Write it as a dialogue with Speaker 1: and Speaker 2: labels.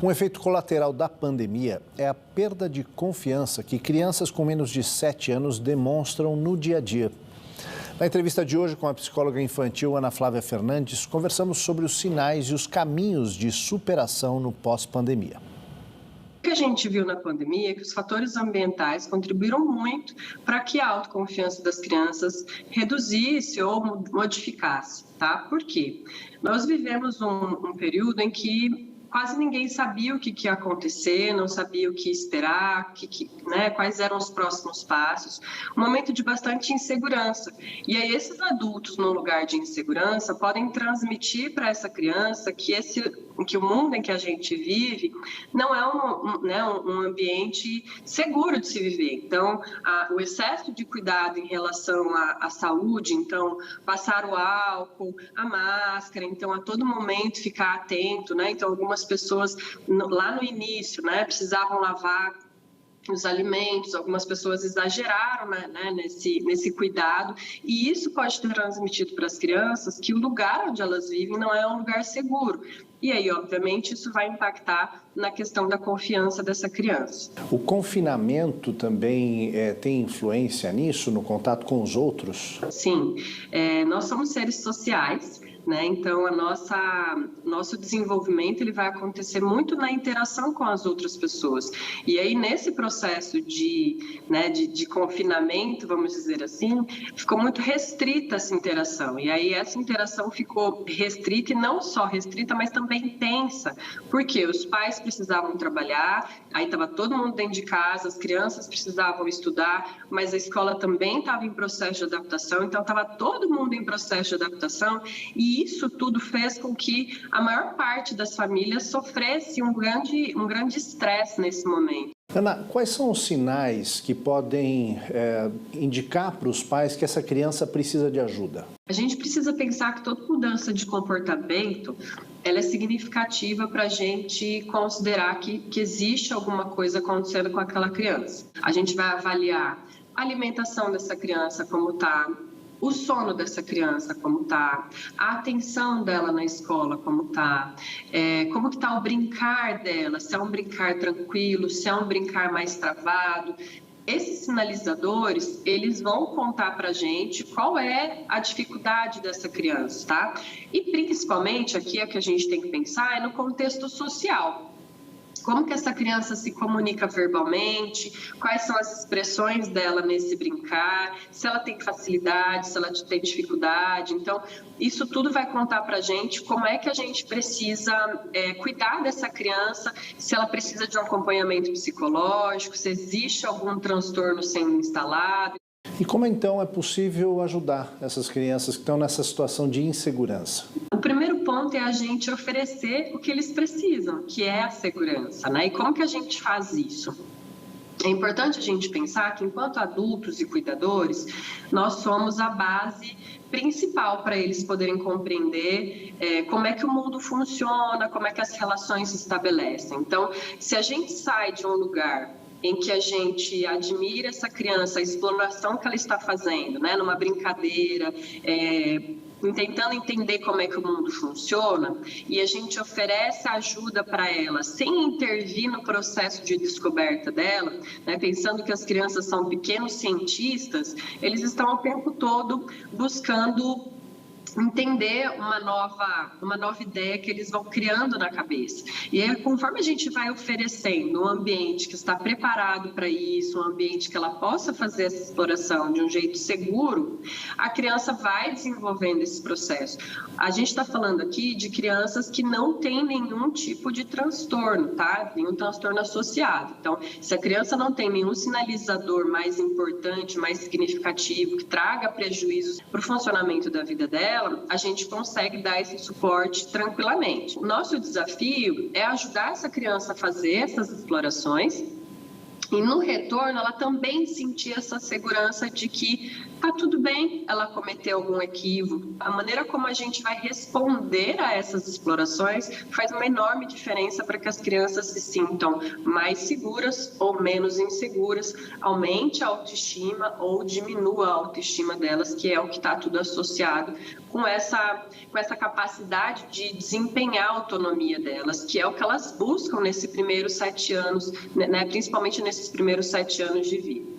Speaker 1: Um efeito colateral da pandemia é a perda de confiança que crianças com menos de 7 anos demonstram no dia a dia. Na entrevista de hoje com a psicóloga infantil Ana Flávia Fernandes, conversamos sobre os sinais e os caminhos de superação no pós-pandemia.
Speaker 2: O que a gente viu na pandemia é que os fatores ambientais contribuíram muito para que a autoconfiança das crianças reduzisse ou modificasse, tá? Por quê? Nós vivemos um período em que quase ninguém sabia o que ia acontecer, não sabia o que esperar, quais eram os próximos passos. Um momento de bastante insegurança. E aí esses adultos, no lugar de insegurança, podem transmitir para essa criança que o mundo em que a gente vive não é um ambiente seguro de se viver. Então, o excesso de cuidado em relação à saúde, então, passar o álcool, a máscara, então, a todo momento ficar atento, né? Então, algumas pessoas, lá no início, né, precisavam lavar os alimentos, algumas pessoas exageraram, né, nesse cuidado, e isso pode ter transmitido para as crianças que o lugar onde elas vivem não é um lugar seguro. E aí, obviamente, isso vai impactar na questão da confiança dessa criança.
Speaker 1: O confinamento também tem influência nisso, no contato com os outros?
Speaker 2: Sim, nós somos seres sociais, né? Então, nosso desenvolvimento ele vai acontecer muito na interação com as outras pessoas. E aí, nesse processo de confinamento, vamos dizer assim, ficou muito restrita essa interação. E aí, essa interação ficou restrita, e não só restrita, mas também intensa, porque os pais precisavam trabalhar, aí estava todo mundo dentro de casa, as crianças precisavam estudar, mas a escola também estava em processo de adaptação, então estava todo mundo em processo de adaptação, e isso tudo fez com que a maior parte das famílias sofresse um grande estresse nesse momento.
Speaker 1: Ana, quais são os sinais que podem indicar para os pais que essa criança precisa de ajuda?
Speaker 2: A gente precisa pensar que toda mudança de comportamento ela é significativa para a gente considerar que existe alguma coisa acontecendo com aquela criança. A gente vai avaliar a alimentação dessa criança, como está, o sono dessa criança, como está, a atenção dela na escola, como está, como que está o brincar dela, se é um brincar tranquilo, se é um brincar mais travado. Esses sinalizadores, eles vão contar para a gente qual é a dificuldade dessa criança, tá? E principalmente aqui é que a gente tem que pensar no contexto social. Como que essa criança se comunica verbalmente, quais são as expressões dela nesse brincar, se ela tem facilidade, se ela tem dificuldade. Então, isso tudo vai contar para a gente como é que a gente precisa cuidar dessa criança, se ela precisa de um acompanhamento psicológico, se existe algum transtorno sendo instalado.
Speaker 1: E como então é possível ajudar essas crianças que estão nessa situação de insegurança?
Speaker 2: O primeiro ponto é a gente oferecer o que eles precisam, que é a segurança, né? E como que a gente faz isso? É importante a gente pensar que, enquanto adultos e cuidadores, nós somos a base principal para eles poderem compreender como é que o mundo funciona, como é que as relações se estabelecem. Então, se a gente sai de um lugar em que a gente admira essa criança, a exploração que ela está fazendo, né, numa brincadeira, tentando entender como é que o mundo funciona, e a gente oferece ajuda para ela sem intervir no processo de descoberta dela, né, pensando que as crianças são pequenos cientistas, eles estão o tempo todo buscando entender uma nova ideia que eles vão criando na cabeça. E aí, conforme a gente vai oferecendo um ambiente que está preparado para isso, um ambiente que ela possa fazer essa exploração de um jeito seguro, a criança vai desenvolvendo esse processo. A gente está falando aqui de crianças que não têm nenhum tipo de transtorno, tá? Nenhum transtorno associado. Então, se a criança não tem nenhum sinalizador mais importante, mais significativo, que traga prejuízos para o funcionamento da vida dela, a gente consegue dar esse suporte tranquilamente. O nosso desafio é ajudar essa criança a fazer essas explorações e, no retorno, ela também sentir essa segurança de que tá tudo bem ela cometer algum equívoco. A maneira como a gente vai responder a essas explorações faz uma enorme diferença para que as crianças se sintam mais seguras ou menos inseguras, aumente a autoestima ou diminua a autoestima delas, que é o que está tudo associado com essa capacidade de desempenhar a autonomia delas, que é o que elas buscam nesses primeiros 7 anos, né, principalmente nesses primeiros 7 anos de vida.